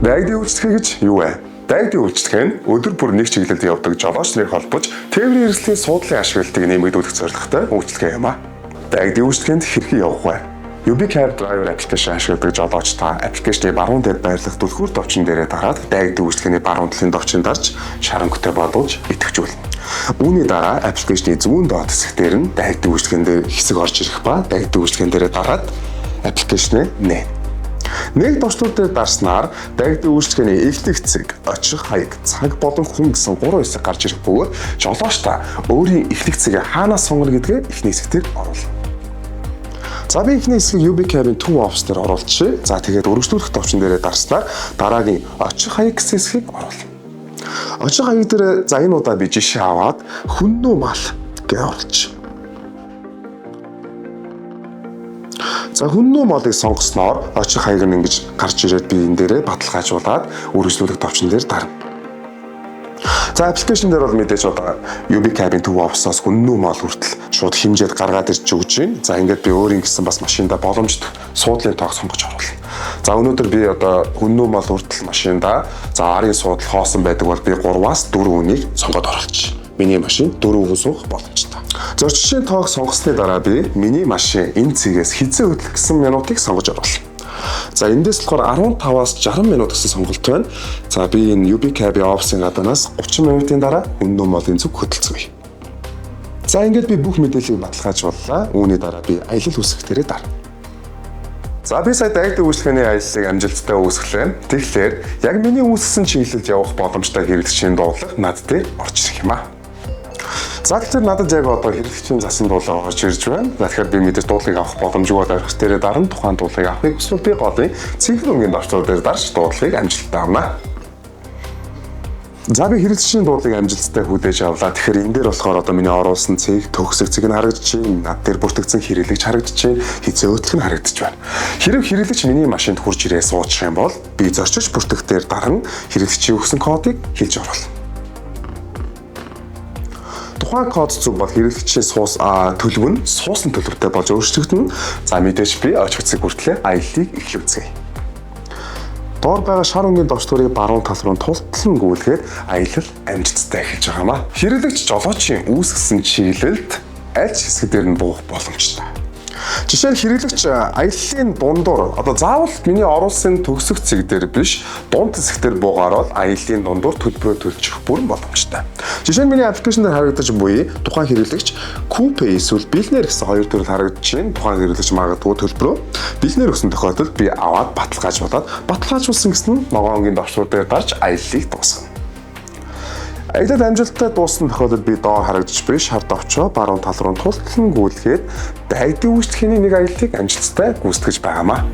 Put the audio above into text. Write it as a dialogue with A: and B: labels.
A: Дайгдын үйлчлэгээ гэж юу вэ? Дайгдын үйлчлэгээ нь өдөр бүр нэг чиглэлд явдаг жолооч нарыг холбож тээврийн хэрэгслийн суудлын ашиглалтыг нэмэгдүүлэх зорилготой үйлчлэгээ юм а. Дайгдын үйлчлэгээнд хэрхэн явах вэ? UbiCab Driver application ашигладаг жолооч та аппликейшны баруун дээр байрлах түлхүүр товчон дээрээ дараад дайгдын үйлчлэгээний баруун талын товчонд дарж шарангатай бодуулж идэвхжүүлнэ. Үүний дараа аппликейшны зүүн доод хэсгээр нь дайгдын үйлчлэгээн дээр хэсэг орж ирэх ба дайгдын үйлчлэгээн дээрээ дараад аппликейшнээ нээн. Нэг товчлууд дээр дарснаар дайгдын үйлчлэгээний эхлэх хэсэг, очих хаяг, цаг болон хүн гэсэн 3 хэсэг гарч ирэх бөгөөд жолооч та өөрийн эхлэх хэсгээ хаанаас сонгоно гэдгээ эхний хэсгээр оруулна. За би эхний хэсгийг UbiCab-ын төв офс дээр оруулчихъя. За тэгээд өргөжлүүлэх товчон дээрээ дарснаар дараагийн очих хаяг гэсэн хэсгийг оруулна. Очих хаяг дээр за энэ удаа би жишээ аваад хүннүү мал гэж оруулчих. За хүннүү малыг сонгосноор очих хаяг нь ингэж гарч ирээд би энэ дээрээ баталгаажуулаад өргөжлүүлэх товчон дээр дарна. За аппликейшн дээр бол мэдээж одоо UbiCab-ын төв офсоос хүннүү мал хүртэл шууд хэмжээд гаргаад ирж өгч байна. За ингээд би өөрийн гэсэн бас машинда боломжтой суудлын тоог сонгож оруулна. За өнөөдөр би одоо хүннүү мал хүртэл машинда за арын суудал хоосон байдаг бол би 3-аас 4 үнийг сонгоод оруулчих. Миний машин 4 хүн суух боломжтой. Зорчигчийн тоог сонгосны дараа би миний машин энэ цэгээс хизээ хөдлөх гэсэн минутыг сонгож оруулна. За эндээс болохоор 15-аас 60 минут гэсэн сонголт байна. За би энэ UbiCab-ийн офсын гадаанаас 30 минутын дараа хүннүү малын зүг хөдөлцгөөе. За ингээд би бүх мэдээллийг баталгаажууллаа. Үүний дараа би аялал үүсгэхтэрээ дарна. За би сая дайгдын үйлчлэгээний аяллыг амжилттай үүсгэлээ. Тэгэхээр яг миний үүсгэсэн чиглэлд явах боломжтой хэрэглэгчийн дуудлага над дээр орж ирэх юм аа. За тэгэхээр надад яг одоо хэрэглэгчийн засан дуулаа орж ирж байна. За тэгэхээр би мэдээж дуудлагыг авах боломжгүй байх тэрээр дарна тухайн дуудлагыг авахыг хүсвэл би голын цэнхэр өнгийн давтал дээр дарж дуудлагыг амжилттай авна. За би хэрэглэгчийн дуудлагыг амжилттай хүлээж авлаа. Тэгэхээр энэ дээр болохоор одоо миний оруулсан цэг, төгсөг цэг нь харагдаж байна. Над дээр бүртгэгдсэн хэрэглэгч харагдаж байна. Хизээ өтлөх нь харагдаж байна. Хэрэг хэрэглэгч миний машинд хурж ирээ суучих юм бол би зорчиж бүртгэх дээр даран хэрэглэгчийн өгсөн кодыг хэлж оруулна. Тухайн код зүг бол хэрэглэгчийн төлөв нь суусан төлөвтэй болж өөрчлөгдөнө. За мэдээж би очих цэг хүртлээр аяллыг эхлүүлцгээе. Доор байгаа шар өнгийн довчлуурыг баруун тал руу тултлан гүйлгээд аялал амжилттай эхэлж байгаа маа. Хэрэглэгч жолоочийн үүсгэсэн чиглэлд аль ч хэсгээр нь буух боломжтой. Жишээ нь хэрэглэгч аяллын дундуур одоо заавал миний оруулсан төгсөх цэг дээр биш дунд хэсгээр буугаар бол аяллын дундуур төлбөрөө төлчих бүрэн боломжтой. Жишээ нь миний аппликейшн дээр харагдаж буй тухайн хэрэглэгч купе эсвэл бэлнэр гэсэн хоёр төрөл харагдаж байна. Тухайн хэрэглэгч магадгүй төлбөрөө бэлнэр өгсөн тохиолдолд би аваад баталгаажуулсан гэсэн нь ногоонгийн давчруу дээр дарж аяллыг дуусгана. Аялал амжилттай дууссан тохиолдолд би доор харагдаж буй шар довчоо баруун тал руу тултлан гүйлгээд дайгдын үйлчлэгээний нэг аяллыг амжилттай гүйцэтгэж байгаамаа.